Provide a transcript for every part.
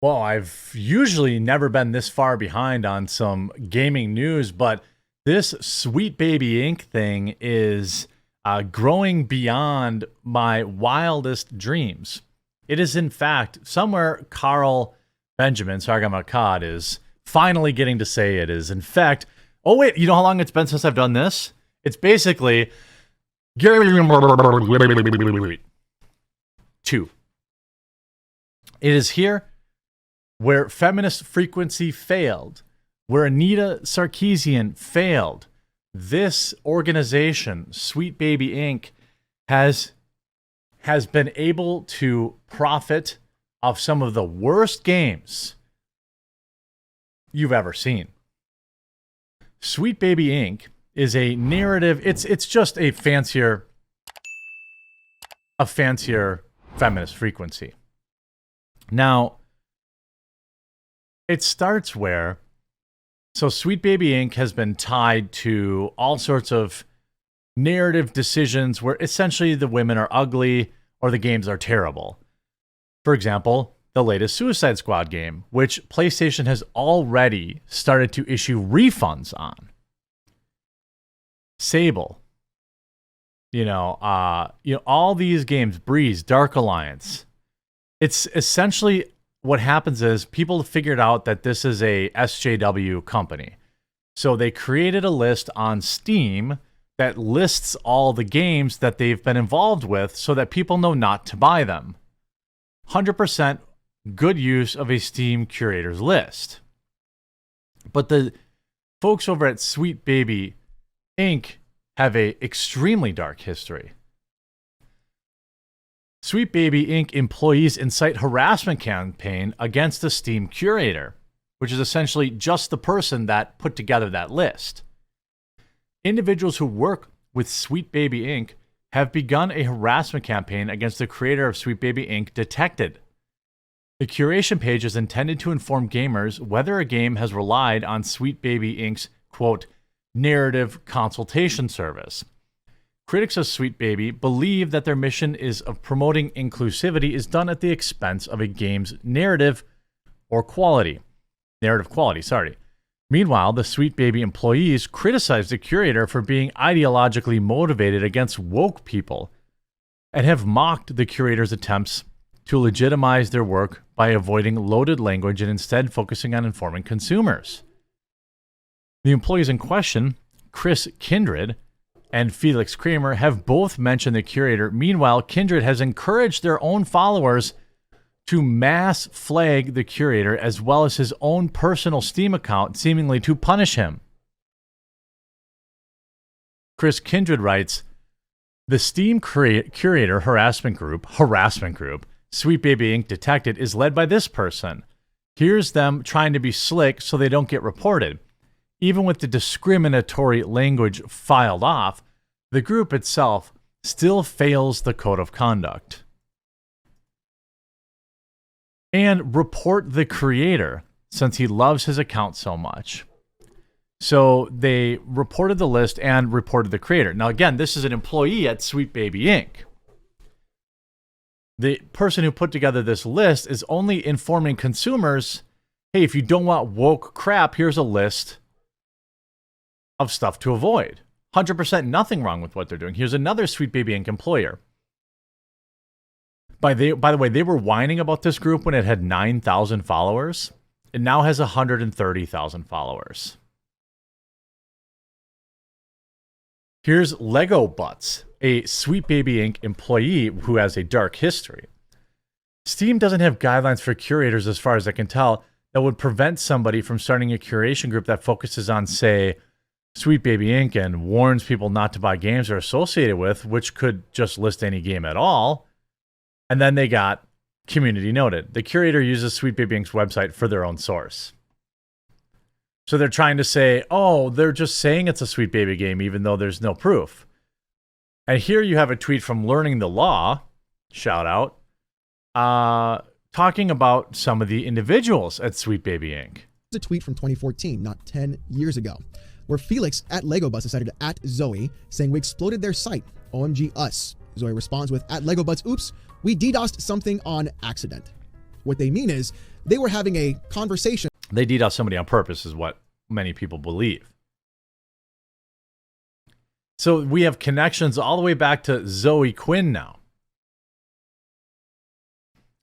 Well, I've usually never been this far behind on some gaming news, but this Sweet Baby Inc. thing is growing beyond my wildest dreams. It is, in fact, somewhere Carl Benjamin, Sargamakad, is finally getting to say it is. In fact, oh wait, you know how long it's been since I've done this? It's basically 2. It is here where feminist frequency failed, where Anita Sarkeesian failed. This organization, Sweet Baby Inc., has been able to profit off some of the worst games you've ever seen. Sweet Baby Inc. is a narrative. It's just a fancier feminist frequency. Now, it starts where, so Sweet Baby Inc. has been tied to all sorts of narrative decisions where essentially the women are ugly or the games are terrible. For example, the latest Suicide Squad game, which PlayStation has already started to issue refunds on. Sable. All these games, Breeze, Dark Alliance. It's essentially what happens is people figured out that this is a SJW company. So they created a list on Steam that lists all the games that they've been involved with so that people know not to buy them. 100% good use of a Steam curator's list. But the folks over at Sweet Baby Inc. have a extremely dark history. Sweet Baby Inc. employees incite harassment campaign against the Steam curator, which is essentially just the person that put together that list. Individuals who work with Sweet Baby Inc. have begun a harassment campaign against the creator of Sweet Baby Inc. Detected. The curation page is intended to inform gamers whether a game has relied on Sweet Baby Inc.'s, quote, narrative consultation service. Critics of Sweet Baby believe that their mission of promoting inclusivity is done at the expense of a game's narrative quality. Meanwhile, the Sweet Baby employees criticize the curator for being ideologically motivated against woke people and have mocked the curator's attempts to legitimize their work by avoiding loaded language and instead focusing on informing consumers. The employees in question, Chris Kindred and Felix Kramer, have both mentioned the curator. Meanwhile, Kindred has encouraged their own followers to mass flag the curator as well as his own personal Steam account, seemingly to punish him. Chris Kindred writes, the Steam curator harassment group, Sweet Baby Inc. Detected, is led by this person. Here's them trying to be slick so they don't get reported. Even with the discriminatory language filed off, the group itself still fails the code of conduct. And report the creator, since he loves his account so much. So they reported the list and reported the creator. Now again, this is an employee at Sweet Baby Inc. The person who put together this list is only informing consumers, hey, if you don't want woke crap, here's a list of stuff to avoid. 100% nothing wrong with what they're doing. Here's another Sweet Baby Inc. employer. By the way, they were whining about this group when it had 9,000 followers. It now has 130,000 followers. Here's Lego Butts, a Sweet Baby Inc. employee who has a dark history. Steam doesn't have guidelines for curators, as far as I can tell, that would prevent somebody from starting a curation group that focuses on, say, Sweet Baby Inc. and warns people not to buy games they're associated with, which could just list any game at all. And then they got community noted. The curator uses Sweet Baby Inc.'s website for their own source. So they're trying to say, oh, they're just saying it's a Sweet Baby game, even though there's no proof. And here you have a tweet from Learning the Law, shout out, talking about some of the individuals at Sweet Baby Inc. It's a tweet from 2014, not 10 years ago, where Felix at LegoBus decided to at Zoe, saying we exploded their site, OMG us. Zoe responds with at LegoButts, oops, we DDoSed something on accident. What they mean is they were having a conversation. They DDoS somebody on purpose is what many people believe. So we have connections all the way back to Zoe Quinn now.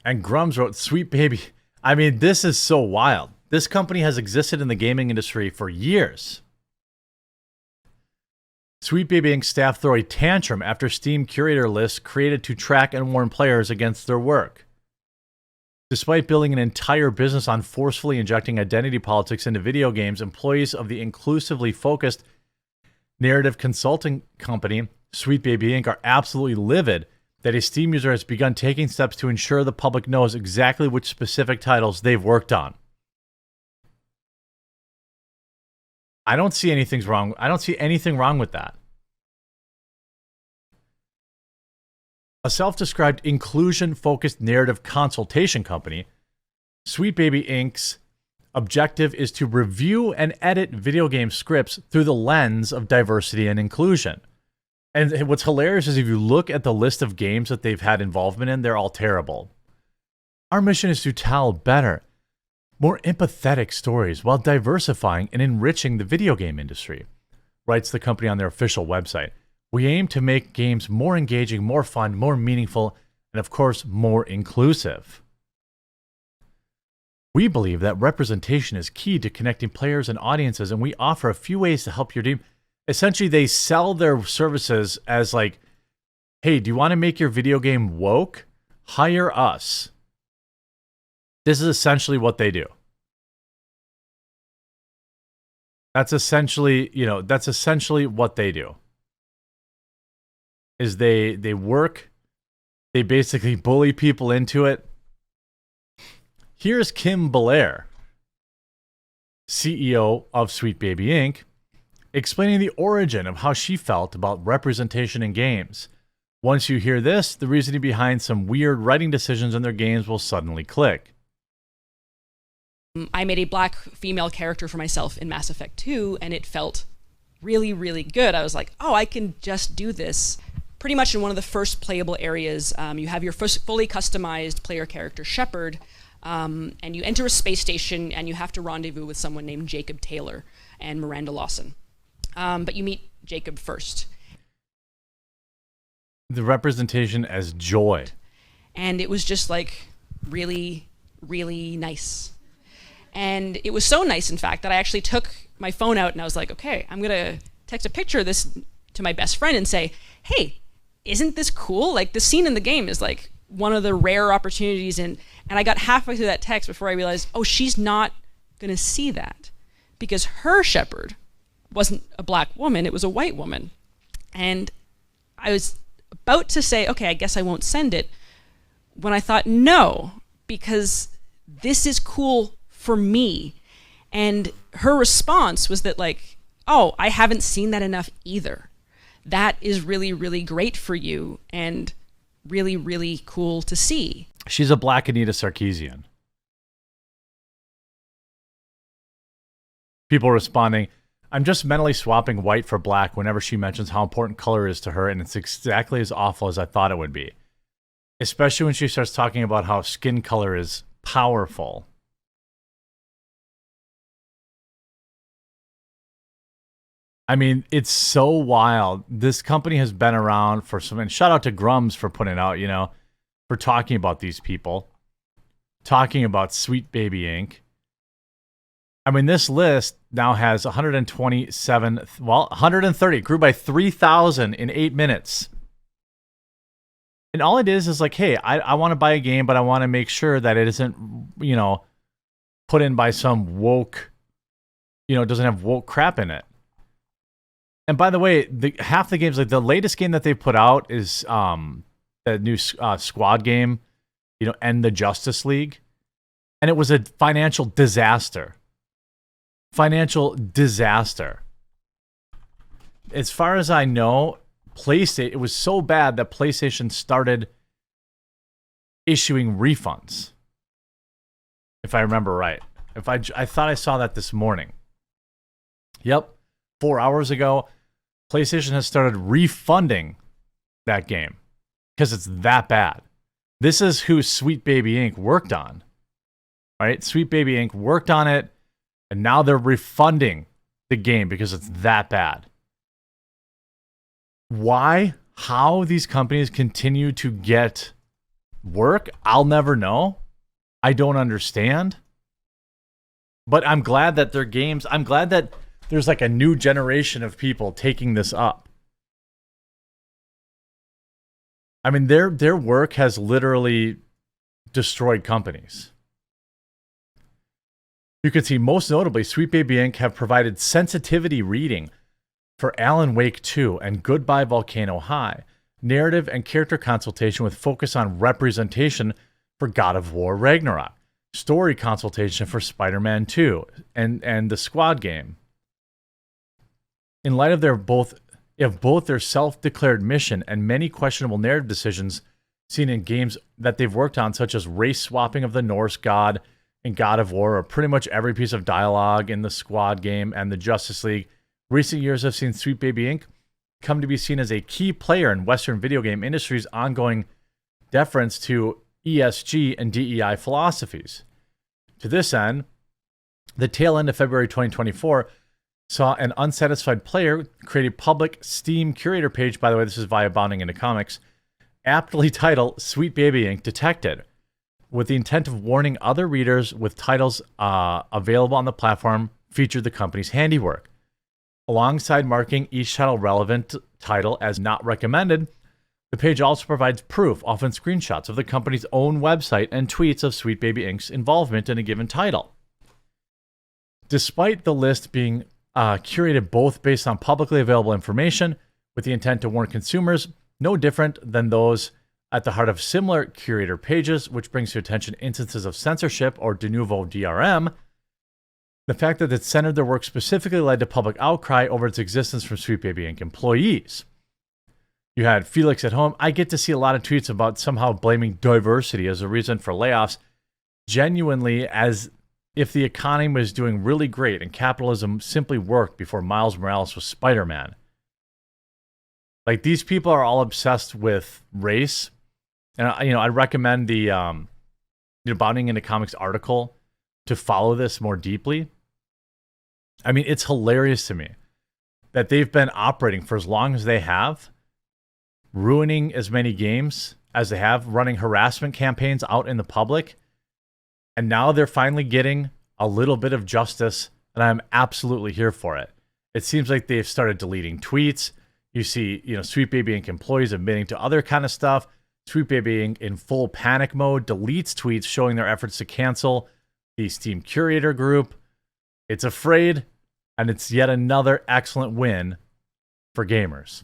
And Grums wrote, "Sweet baby." I mean, this is so wild. This company has existed in the gaming industry for years. Sweet Baby Inc. staff throw a tantrum after Steam Curator lists created to track and warn players against their work. Despite building an entire business on forcefully injecting identity politics into video games, employees of the inclusively focused narrative consulting company, Sweet Baby Inc., are absolutely livid that a Steam user has begun taking steps to ensure the public knows exactly which specific titles they've worked on. I don't see anything wrong. I don't see anything wrong with that. A self-described inclusion-focused narrative consultation company, Sweet Baby Inc.'s objective is to review and edit video game scripts through the lens of diversity and inclusion. And what's hilarious is if you look at the list of games that they've had involvement in, they're all terrible. Our mission is to tell better, more empathetic stories while diversifying and enriching the video game industry, writes the company on their official website. We aim to make games more engaging, more fun, more meaningful, and of course, more inclusive. We believe that representation is key to connecting players and audiences, and we offer a few ways to help your team. Essentially, they sell their services as like, hey, do you want to make your video game woke? Hire us. This is essentially what they do. That's essentially what they do. Is they work, they basically bully people into it. Here's Kim Belair, CEO of Sweet Baby Inc., explaining the origin of how she felt about representation in games. Once you hear this, the reasoning behind some weird writing decisions in their games will suddenly click. I made a black female character for myself in Mass Effect 2, and it felt really, really good. I was like, oh, I can just do this. Pretty much in one of the first playable areas, you have your first fully customized player character, Shepard, and you enter a space station, and you have to rendezvous with someone named Jacob Taylor and Miranda Lawson. But you meet Jacob first. The representation as Joy. And it was just like really, really nice. And it was so nice, in fact, that I actually took my phone out and I was like, okay, I'm going to text a picture of this to my best friend and say, hey, isn't this cool? Like, the scene in the game is like one of the rare opportunities. And I got halfway through that text before I realized, oh, she's not going to see that because her Shepard wasn't a black woman, it was a white woman. And I was about to say, okay, I guess I won't send it, when I thought, no, because this is cool for me. And her response was that like, oh, I haven't seen that enough either. That is really, really great for you and really, really cool to see. She's a black Anita Sarkeesian. People responding, I'm just mentally swapping white for black whenever she mentions how important color is to her, and it's exactly as awful as I thought it would be. Especially when she starts talking about how skin color is powerful. I mean, it's so wild. This company has been around for some, and shout out to Grums for putting it out, for talking about these people, talking about Sweet Baby Inc. I mean, this list now has 130, grew by 3,000 in 8 minutes. And all it is like, hey, I want to buy a game, but I want to make sure that it isn't, put in by some woke, it doesn't have woke crap in it. And by the way, half the games, like the latest game that they put out is the new squad game, End the Justice League. And it was a financial disaster. As far as I know, PlayStation, it was so bad that PlayStation started issuing refunds. If I remember right. I thought I saw that this morning. Yep. 4 hours ago, PlayStation has started refunding that game because it's that bad. This is who Sweet Baby Inc. worked on. right? Sweet Baby Inc. worked on it, and now they're refunding the game because it's that bad. Why? How these companies continue to get work, I'll never know. I don't understand. But I'm glad that their games, I'm glad that there's like a new generation of people taking this up. I mean, their work has literally destroyed companies. You can see, most notably, Sweet Baby Inc. have provided sensitivity reading for Alan Wake 2 and Goodbye Volcano High, narrative and character consultation with focus on representation for God of War Ragnarok, story consultation for Spider-Man 2 and the Squad game. In light of both their self-declared mission and many questionable narrative decisions seen in games that they've worked on, such as race swapping of the Norse god in God of War, or pretty much every piece of dialogue in the Squad game and the Justice League, recent years have seen Sweet Baby Inc. come to be seen as a key player in Western video game industry's ongoing deference to ESG and DEI philosophies. To this end, the tail end of February 2024 saw an unsatisfied player create a public Steam Curator page, by the way, this is via Bounding into Comics, aptly titled Sweet Baby Inc. Detected, with the intent of warning other readers with titles available on the platform featured the company's handiwork. Alongside marking each relevant title as not recommended, the page also provides proof, often screenshots, of the company's own website and tweets of Sweet Baby Inc.'s involvement in a given title. Despite the list being curated both based on publicly available information with the intent to warn consumers, no different than those at the heart of similar Curator pages, which brings to attention instances of censorship or de novo DRM, the fact that it centered their work specifically led to public outcry over its existence from Sweet Baby Inc. employees. You had Felix at home. I get to see a lot of tweets about somehow blaming diversity as a reason for layoffs, genuinely as if the economy was doing really great and capitalism simply worked before Miles Morales was Spider-Man. Like, these people are all obsessed with race. And, I recommend the Bounding into Comics article to follow this more deeply. I mean, it's hilarious to me that they've been operating for as long as they have, ruining as many games as they have, running harassment campaigns out in the public, and now they're finally getting a little bit of justice, and I'm absolutely here for it. It seems like they've started deleting tweets. You see, Sweet Baby Inc. employees admitting to other kind of stuff. Sweet Baby Inc. in full panic mode deletes tweets showing their efforts to cancel the Steam Curator group. It's afraid, and it's yet another excellent win for gamers.